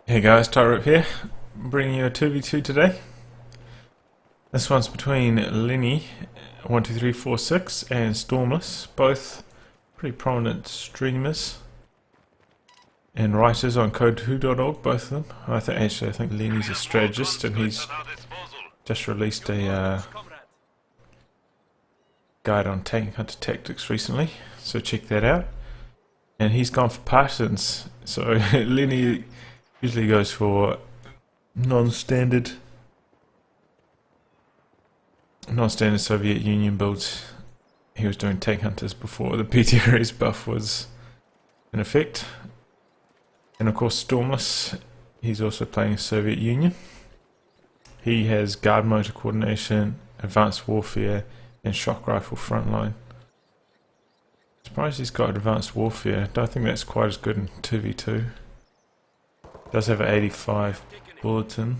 Hey guys, Tyrip here, bringing you a 2v2 today. This one's between Lenny12346 and Stormless, both pretty prominent streamers and writers on COH2.org, both of them. I think Lenny's a strategist and he's just released a guide on tank hunter tactics recently, so check that out. And he's gone for partisans, so Lenny usually goes for non-standard Soviet Union builds. He was doing tank hunters before the PTRS buff was in effect. And of course Stormless, he's also playing Soviet Union. He has guard motor coordination, advanced warfare, and shock rifle frontline. Surprised he's got advanced warfare. Don't think that's quite as good in 2v2. Does have an 85 bulletin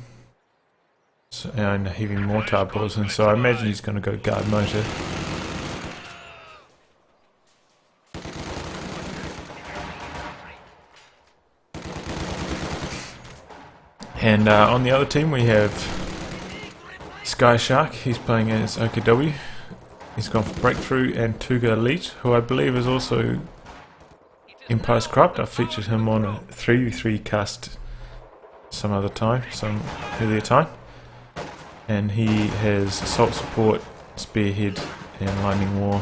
and a heavy mortar bulletin, so I imagine he's going to go guard motor. And on the other team we have skySHARK. He's playing as OKW. He's gone for Breakthrough and TugaElite, who I believe is also Empire's Corrupt. I've featured him on a 3v3 cast some earlier time, and he has assault support, spearhead, and lightning war.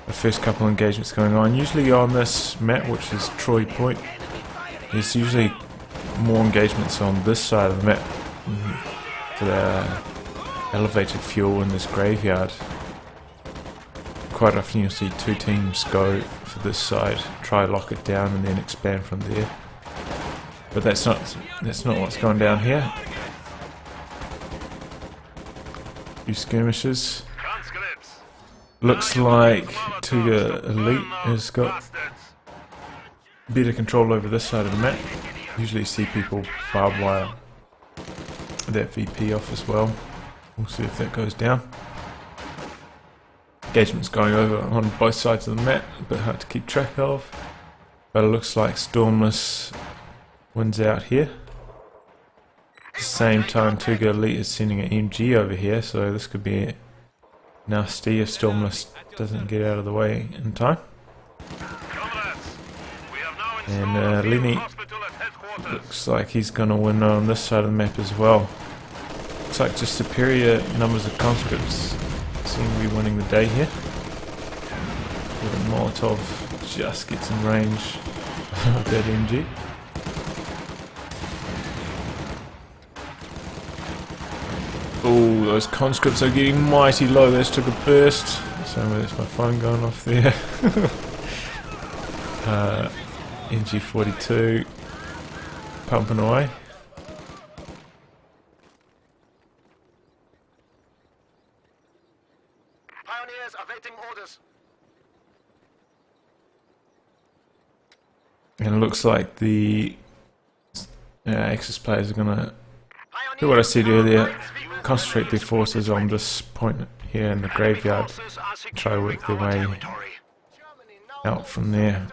The first couple of engagements going on. Usually on this map, which is Troy Point, there's usually more engagements on this side of the map for the elevated fuel in this graveyard. Quite often you'll see two teams go for this side, try to lock it down, and then expand from there. But that's not what's going down here. Few skirmishes. Looks like TugaElite has got better control over this side of the map. Usually see people barbed wire that VP off as well. We'll see if that goes down. Engagement's going over on both sides of the map, a bit hard to keep track of. But it looks like Stormless wins out here. At the same time, TugaElite is sending an MG over here, so this could be nasty if Stormless doesn't get out of the way in time. And Lenny looks like he's going to win on this side of the map as well. Looks like just superior numbers of conscripts seem to be winning the day here. Molotov just gets in range of that MG. Oh, those conscripts are getting mighty low. This took a burst. So that's my phone going off there. NG42 pumping away. Pioneers awaiting orders. And it looks like the Axis players are going to do what I said earlier, concentrate their forces on this point here in the graveyard, try to work their way out from there.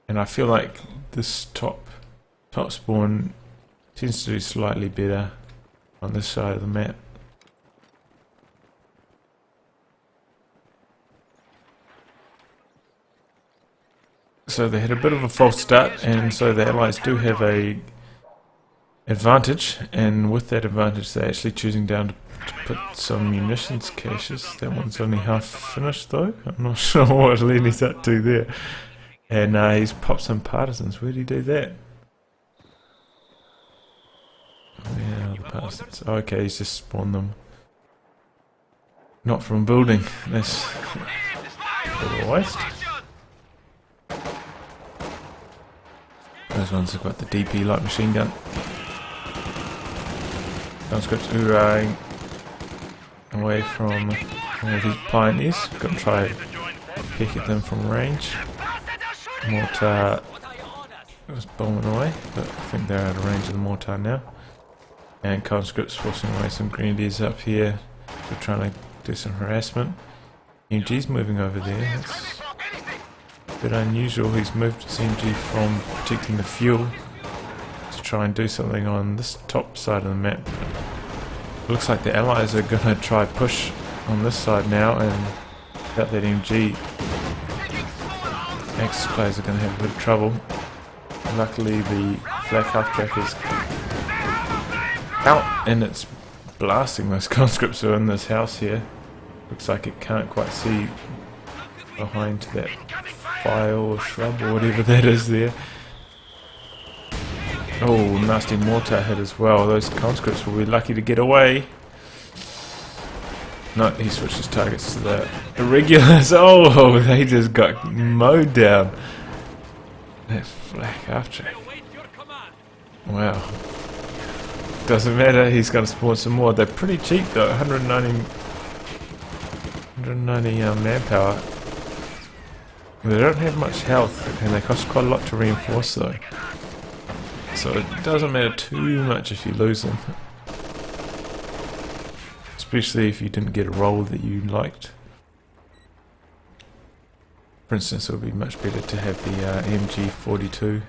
And I feel like this top spawn tends to do slightly better on this side of the map. So they had a bit of a false start, and so the allies do have a advantage, and with that advantage they're actually choosing down to put some munitions caches. That one's only half finished though. I'm not sure what Lenny's up to there. And he's popped some partisans. Where did he do that? Where are the partisans? Oh, okay, he's just spawned them. Not from building. That's a bit of a waste. Those ones have got the DP light machine gun. Conscripts hoorahing away from these pioneers. Got to try and pick at them from range. Mortar was bombing away, but I think they're out of range of the mortar now. And conscripts forcing away some grenadiers up here. They're trying to do some harassment. MG's moving over there. That's a bit unusual. He's moved his MG from protecting the fuel to try and do something on this top side of the map. Looks like the Allies are going to try push on this side now, and without that MG, Axis players are going to have a bit of trouble. Luckily the flak half-track is out and it's blasting those conscripts who are in this house here. Looks like it can't quite see behind that fire or shrub or whatever that is there. Oh, nasty mortar hit as well. Those conscripts will be lucky to get away. No, he switched his targets to the irregulars. Oh, they just got mowed down. That flak half-track. Wow. Doesn't matter, he's going to spawn some more. They're pretty cheap though, 190 manpower. They don't have much health and they cost quite a lot to reinforce though. So it doesn't matter too much if you lose them. Especially if you didn't get a roll that you liked. For instance, it would be much better to have the MG42,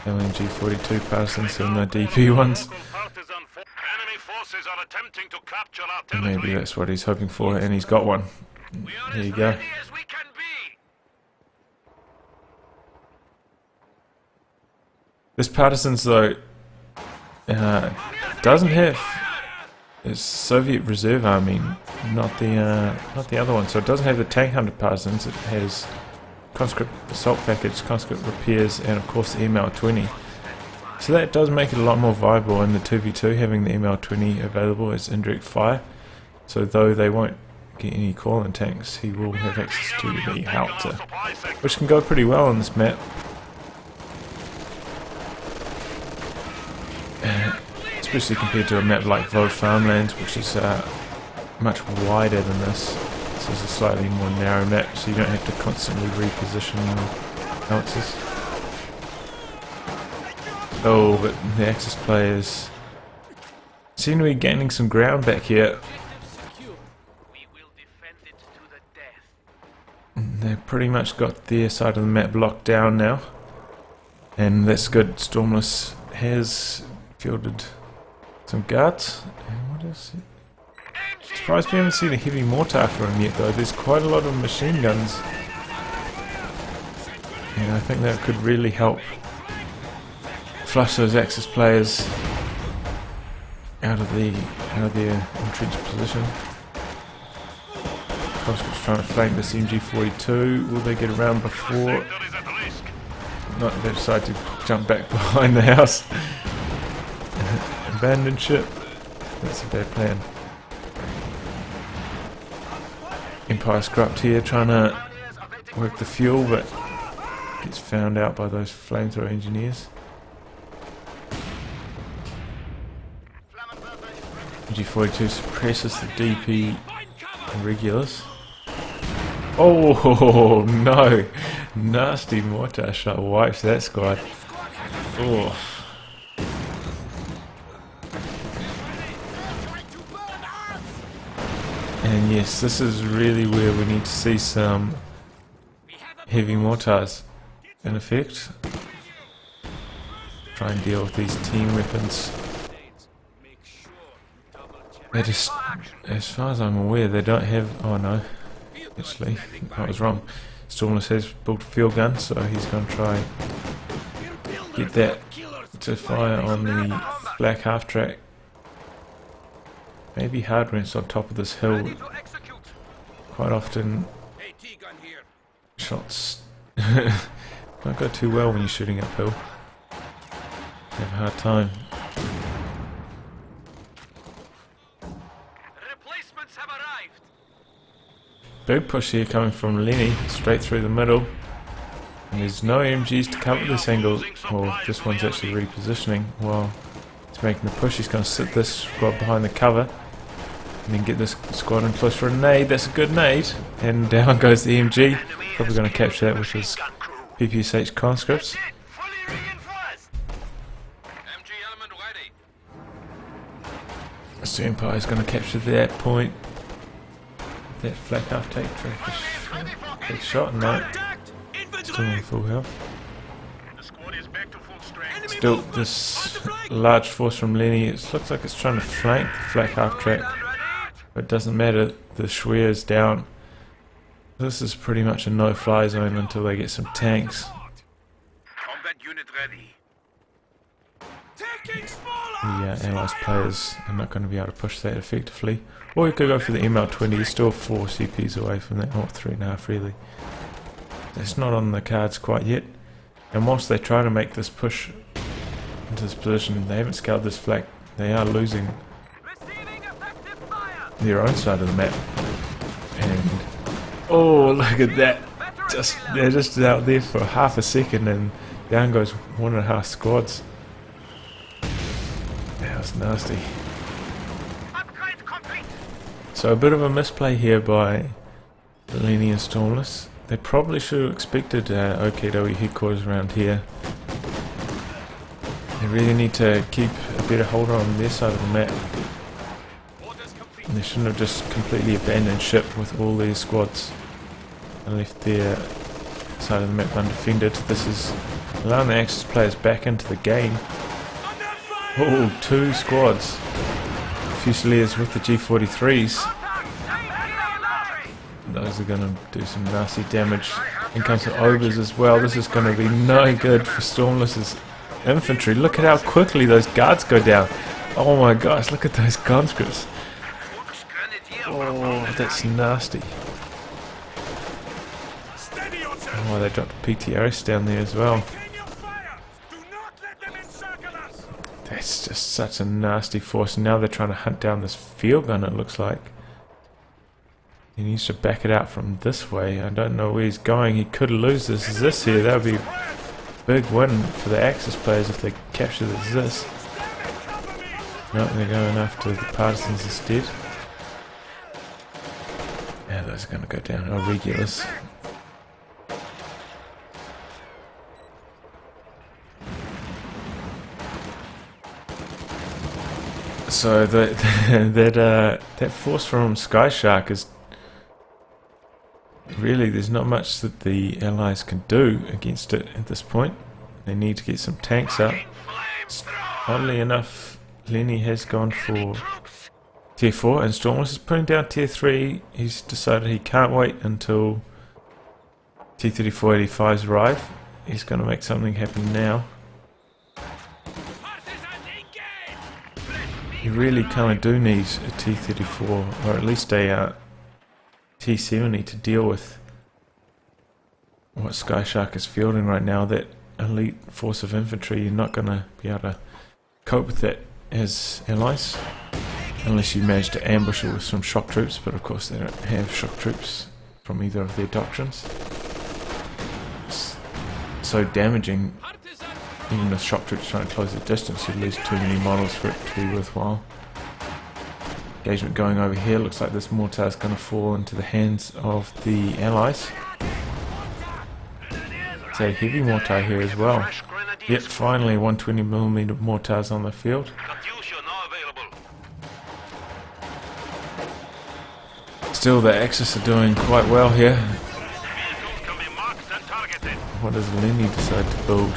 LMG42 partisans than the DP ones. And maybe that's what he's hoping for, and he's got one. There you go. This partisans though doesn't have. It's Soviet Reserve Army, not the other one. So it doesn't have the tank hunter partisans. It has conscript assault package, conscript repairs, and of course the ML20. So that does make it a lot more viable in the 2v2, having the ML20 available as indirect fire. So though they won't get any call-in tanks, he will have access to the howitzer, which can go pretty well on this map. Especially compared to a map like Vaux Farmlands, which is much wider than this. This is a slightly more narrow map, so you don't have to constantly reposition howitzers. Oh, but the Axis players seem to be gaining some ground back here. They've pretty much got their side of the map locked down now, and that's good. Stormless has fielded some guards. And what is it? Surprised we haven't seen a heavy mortar from him yet though. There's quite a lot of machine guns, and I think that could really help flush those Axis players out of their entrenched position. Conscripts trying to flank this MG42. Will they get around before? No, they decide to jump back behind the house. Abandoned ship. That's a bad plan. Empire's corrupt here, trying to work the fuel, but gets found out by those flamethrower engineers. MG42 suppresses the DP irregulars. Oh no! Nasty mortar shot wipes that squad. Oh. And yes, this is really where we need to see some heavy mortars in effect. Try and deal with these team weapons. They just, as far as I'm aware, they don't have. Oh no, actually, I was wrong. Stormless has built a field gun, so he's going to try get that to fire on the black half track. Maybe hard when it's on top of this hill. Quite often, shots don't go too well when you're shooting uphill. You have a hard time. Big push here coming from Lenny, straight through the middle. And there's no MGs to cover this angle. Or this one's actually repositioning while he's making the push. He's going to sit this squad behind the cover. And then get this squad in close for a nade. That's a good nade. And down goes the MG. Probably going to capture that with his PPSH conscripts. So Empire's going to capture that point. That flak half take big shot, no. Still on full health. The squad is back to full strength. Still, this large force from Lenny, it looks like it's trying to flank the flak half track, but it doesn't matter, the Schwer is down. This is pretty much a no-fly zone until they get some tanks. The Allies players are not going to be able to push that effectively. Or you could go for the ML20, you're still 4 CPs away from that, or 3.5 really. It's not on the cards quite yet. And whilst they try to make this push into this position, they haven't scaled this flak. They are losing their own side of the map. And oh, look at that! They're just out there for half a second, and down goes 1.5 squads. That was nasty. So a bit of a misplay here by Lenny and Stormless. They probably should have expected OKW headquarters around here. They really need to keep a better hold on their side of the map. And they shouldn't have just completely abandoned ship with all these squads and left their side of the map undefended. This is allowing the Axis players back into the game. Oh, 2 squads. Fusiliers with the G43s. Those are going to do some nasty damage. In comes the Obers as well. This is going to be no good for Stormless's infantry. Look at how quickly those guards go down. Oh my gosh, look at those conscripts. Oh, that's nasty. Oh, they dropped PTRS down there as well. That's just such a nasty force. Now they're trying to hunt down this field gun, it looks like. He needs to back it out from this way. I don't know where he's going. He could lose this here. That would be a big win for the Axis players if they capture this. No, they're going after the partisans instead. Yeah, those are going to go down. Oh, regulars. So that force from skySHARK is really, there's not much that the Allies can do against it at this point. They need to get some tanks up. Oddly enough, Lenny has gone for tier 4 and Stormless is putting down tier 3. He's decided he can't wait until T-3485s arrive. He's going to make something happen now. You really kind of do need a T-34 or at least a T-70 to deal with what skySHARK is fielding right now. That elite force of infantry, you're not going to be able to cope with that as allies unless you manage to ambush it with some shock troops, but of course they don't have shock troops from either of their doctrines. It's so damaging. Even with shock troops trying to close the distance, you'd lose too many models for it to be worthwhile. Engagement going over here. Looks like this mortar is going to fall into the hands of the Allies. It's a heavy mortar here as well. Yep, finally 120mm mortars on the field. Still, the Axis are doing quite well here. What does Lenny decide to build?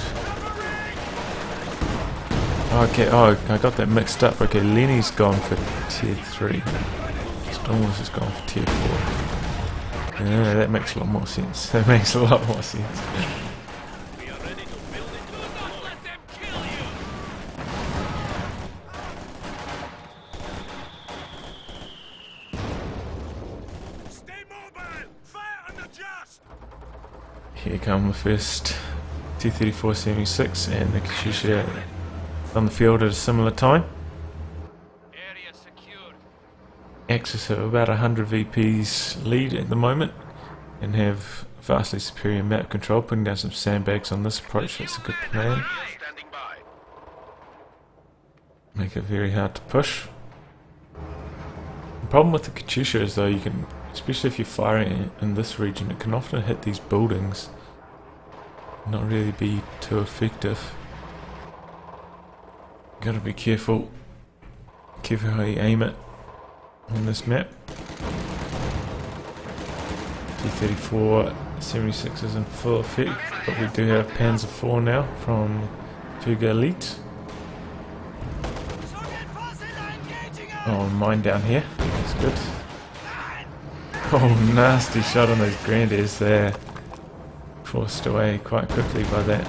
Okay, oh, I got that mixed up. Okay, Lenny's gone for tier 3. Stormless has gone for tier 4. Yeah, that makes a lot more sense. That makes a lot more sense. Here come the first T-3476 and the Katyusha on the field at a similar time. Axis have about 100 VPs lead at the moment and have vastly superior map control. Putting down some sandbags on this approach, that's a good plan. Make it very hard to push. The problem with the Katyusha is though, you can, especially if you're firing in this region, it can often hit these buildings and not really be too effective. Gotta be careful. Careful how you aim it on this map. T-34 76 is in full effect, but we do have Panzer IV now from TugaElite. Oh, mine down here. That's good. Oh, nasty shot on those grenadiers there. Forced away quite quickly by that.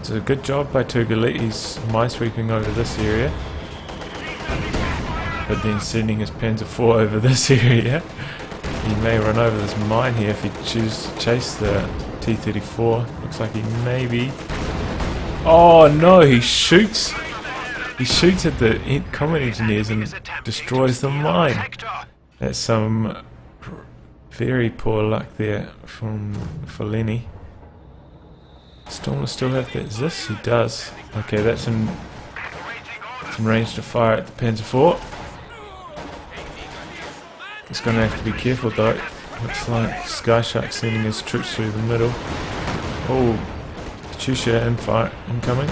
It's a good job by TugaElite. He's minesweeping over this area, but then sending his Panzer IV over this area. He may run over this mine here if he chooses to chase the T-34. Looks like he may be. Oh no, he shoots! He shoots at the combat engineers and destroys the mine. That's some very poor luck there for Lenny. Stormless still have that? Is this? He does. Okay, that's in range to fire at the Panzer IV. He's going to have to be careful though. Looks like skySHARK sending his troops through the middle. Oh, Katyusha incoming.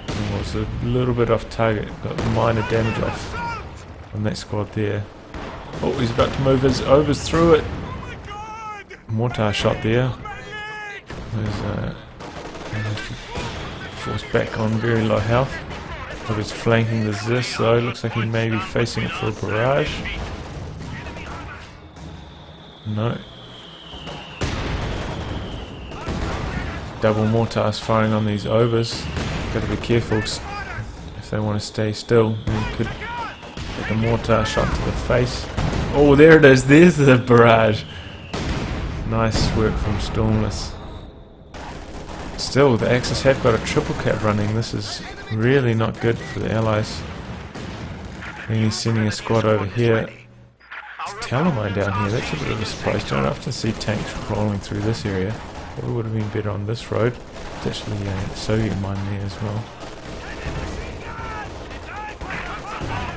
Oh, it's a little bit off target. Got minor damage off on that squad there. Oh, he's about to move his overs through it. Mortar shot there. There's forced back on very low health. But he's flanking the Zis though. Looks like he may be facing it for a barrage. No. Double mortars firing on these overs. Gotta be careful if they want to stay still. You could get the mortar shot to the face. Oh, there it is. There's the barrage. Nice work from Stormless. Still, the Axis have got a triple cap running. This is really not good for the Allies. And he's sending a squad over here. It's Talamine down here. That's a bit of a surprise. Don't often see tanks rolling through this area. Probably would have been better on this road. It's actually a Soviet mine there as well.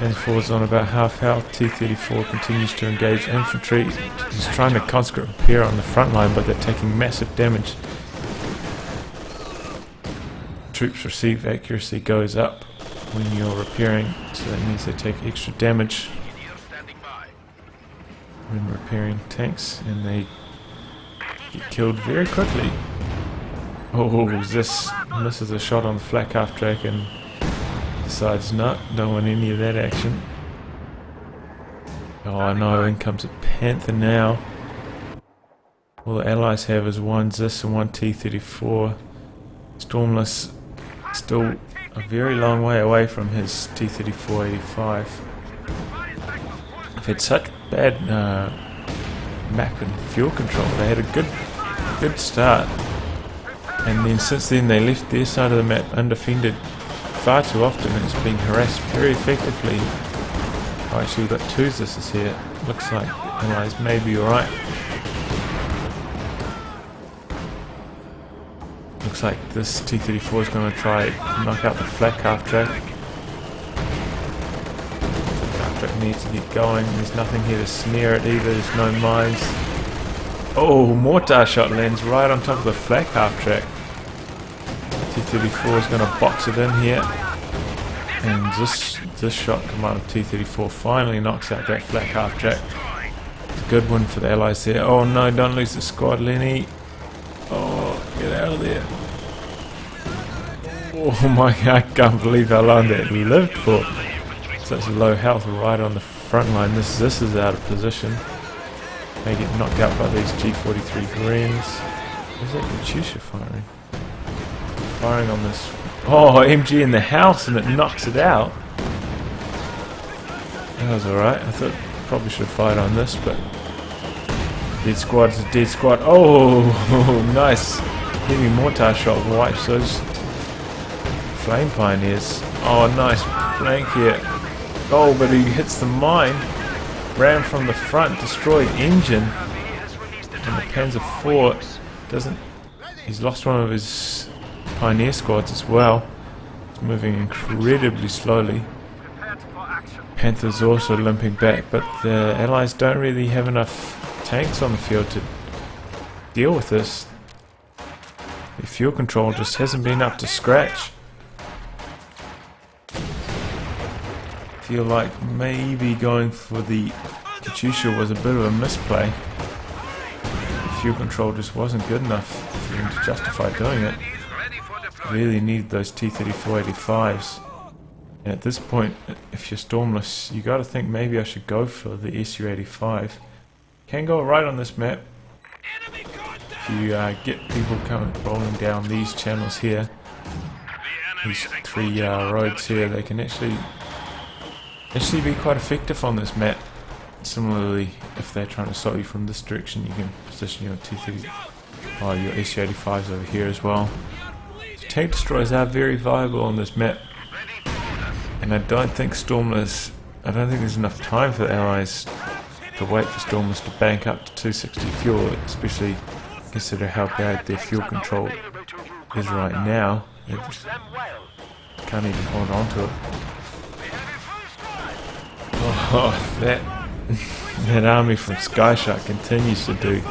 And Ford's on about half health. T-34 continues to engage infantry. He's trying to conscript repair on the front line, but they're taking massive damage. Troops receive accuracy goes up when you're repairing, so that means they take extra damage when repairing tanks, and they get killed very quickly. Oh, this misses a shot on the flak half track and decides don't want any of that action. Oh no, in comes a Panther now. All the Allies have is one Zis and one T-34. Stormless still a very long way away from his T-34-85. They've had such bad map and fuel control. They had a good start, and then since then they left their side of the map undefended far too often, and it's been harassed very effectively. Oh, actually we've got two Zises here. Looks like Allies may be alright. Looks like this T-34 is going to try knock out the flak half track. Half track needs to get going. There's nothing here to snare it either. There's no mines. Oh, mortar shot lands right on top of the flak half track. T-34 is going to box it in here, and this shot come out of T-34 finally knocks out that flak half track. It's a good one for the Allies there. Oh no, don't lose the squad, Lenny. Oh, get out of there. Oh my god, I can't believe how long that lived for. Such low health right on the front line. This is out of position. They get knocked out by these G43 Greens. Where's that Katyusha firing? Firing on this. Oh, MG in the house, and it knocks it out. That was alright. I thought probably should have fired on this, but dead squad's a dead squad. Oh, nice. Heavy mortar shot wipes those flame pioneers. Oh, nice flank here. Oh, but he hits the mine. Ran from the front, destroyed engine. And the Panzer IV doesn't. He's lost one of his pioneer squads as well. It's moving incredibly slowly. Panther's also limping back, but the Allies don't really have enough tanks on the field to deal with this. The fuel control just hasn't been up to scratch. I feel like maybe going for the Katyusha was a bit of a misplay. The fuel control just wasn't good enough for them to justify doing it. really need those T-3485s. And at this point, if you're Stormless, you gotta think maybe I should go for the SU-85. Can go right on this map. If you get people coming rolling down these channels here, these three roads here, they can actually be quite effective on this map. Similarly, if they're trying to assault you from this direction, you can position your T-30 or your SU-85s over here as well. So tank destroyers are very viable on this map, and I don't think there's enough time for the Allies to wait for Stormless to bank up to 260 fuel, especially consider how bad their fuel control is right now. They just can't even hold on to it. Oh, that army from skySHARK continues to do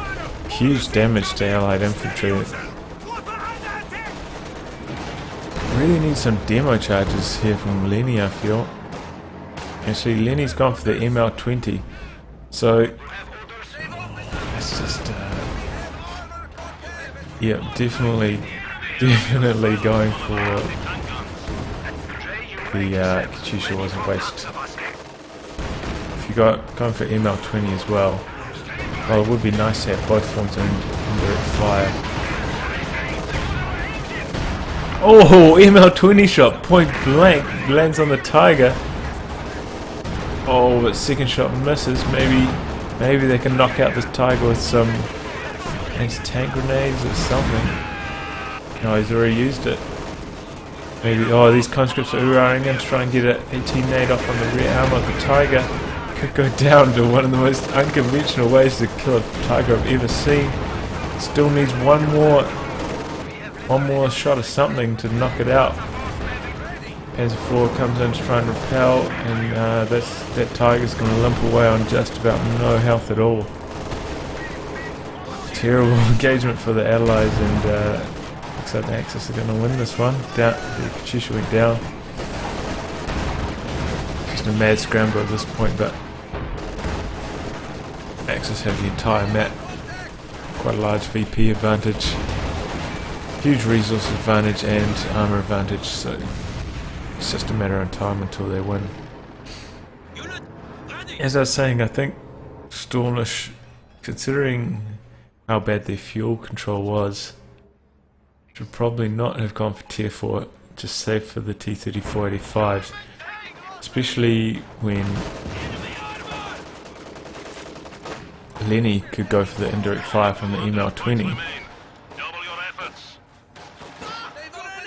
huge damage to Allied infantry. Really need some demo charges here from Lenny, I feel. Actually, Lenny's gone for the ML20, so it's just yeah, definitely going for the Katyusha was a waste. If you going for ML20 as well, it would be nice to have both forms in indirect fire. Oh, ML20 shot, point blank, lands on the Tiger. Oh, but second shot misses. Maybe they can knock out this Tiger with some anti-tank grenades or something. No, he's already used it. Maybe, oh, these conscripts are running in to try and get an 18 nade off on the rear arm of the Tiger. Could go down to one of the most unconventional ways to kill a Tiger I've ever seen. Still needs one more shot of something to knock it out. Panzer IV comes in to try and repel, and that Tiger's going to limp away on just about no health at all. Terrible engagement for the Allies, and looks like the Axis are going to win this one. Down, the Katyusha went down. Just a mad scramble at this point, but Axis have the entire map. Quite a large VP advantage, huge resource advantage and armor advantage, so it's just a matter of time until they win. As I was saying, I think Stormless, considering how bad their fuel control was, should probably not have gone for tier 4, just save for the T-3485s, especially when Lenny could go for the indirect fire from the ML20.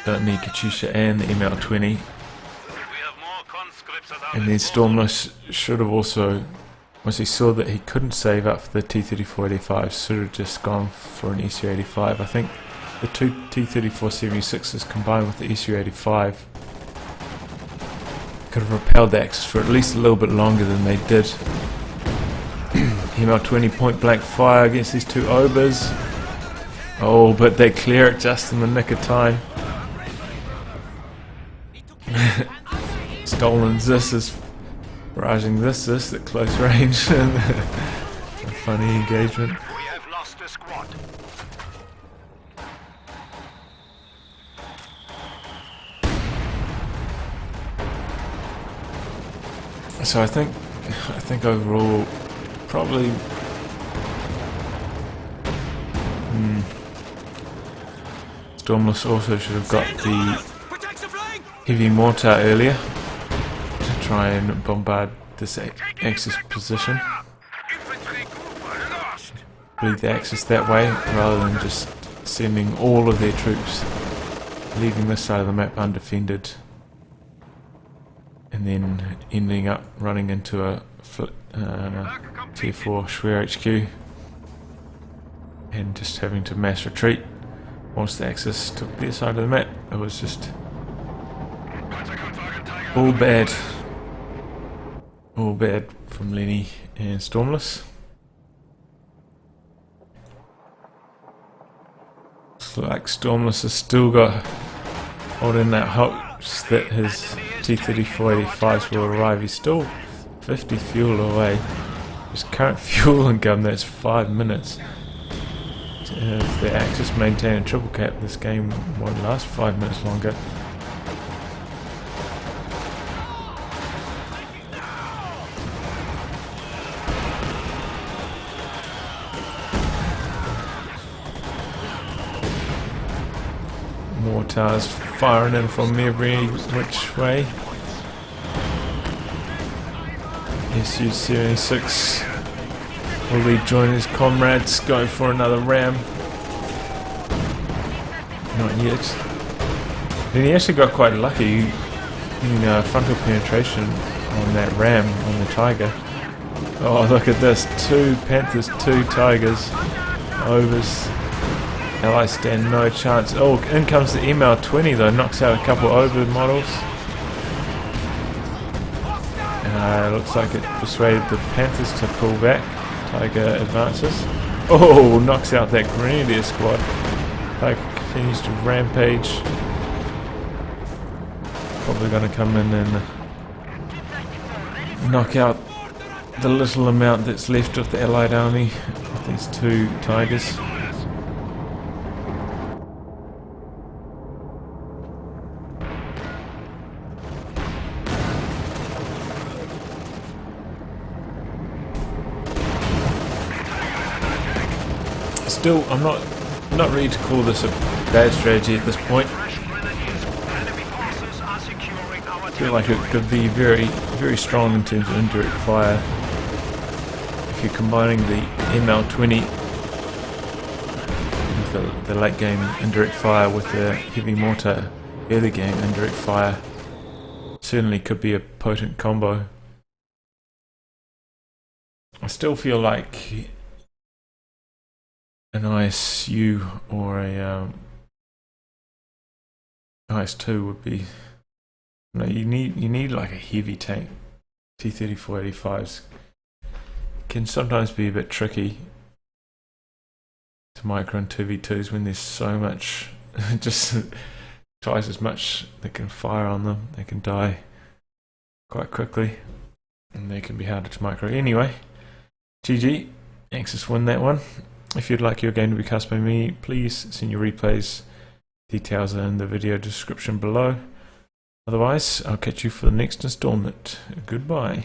Don't need Katyusha and the ML20. And then Stormless should have also, once he saw that he couldn't save up for the T-3485, should have just gone for an SU-85. I think the two T-3476s combined with the SU-85 could have repelled the Axis for at least a little bit longer than they did. ML20 point blank fire against these two Obers. Oh, but they clear it just in the nick of time. Stolen Zis is barraging this at close range. A funny engagement. We have lost a squad. So I think overall, probably Stormless also should have got the heavy mortar earlier to try and bombard this Axis position. Bleed the Axis that way rather than just sending all of their troops, leaving this side of the map undefended, and then ending up running into a tier 4 Schwer HQ and just having to mass retreat. Once the Axis took their side of the map, it was just all bad from Lenny and Stormless. Looks like Stormless has still got holding that hopes that his T-3485s will arrive. He's still 50 fuel away. His current fuel income, that's 5 minutes. If the Axis maintain a triple cap, this game won't last 5 minutes longer. Mortars firing in from every which way. Su-76 will rejoin his comrades, go for another ram. Not yet. Then he actually got quite lucky in frontal penetration on that ram on the Tiger. Oh, look at this. 2 Panthers, 2 Tigers. Overs. Allies stand no chance. Oh, in comes the ML20 though, knocks out a couple over models. Looks like it persuaded the Panthers to pull back. Tiger advances. Oh, knocks out that Grenadier squad. Tiger continues to rampage. Probably going to come in and knock out the little amount that's left of the Allied army with these 2 Tigers. Still, I'm not ready to call this a bad strategy at this point. I feel like it could be very, very strong in terms of indirect fire. If you're combining the ML20 with the late game indirect fire with the heavy mortar early game indirect fire, certainly could be a potent combo. I still feel like an ISU or a IS-2 would be. No, you need like a heavy tank. T-34-85s can sometimes be a bit tricky to micro in 2v2s when there's so much, just twice as much that can fire on them. They can die quite quickly, and they can be harder to micro. Anyway, GG, Axis win that one. If you'd like your game to be cast by me, please send your replays. Details are in the video description below. Otherwise, I'll catch you for the next installment. Goodbye.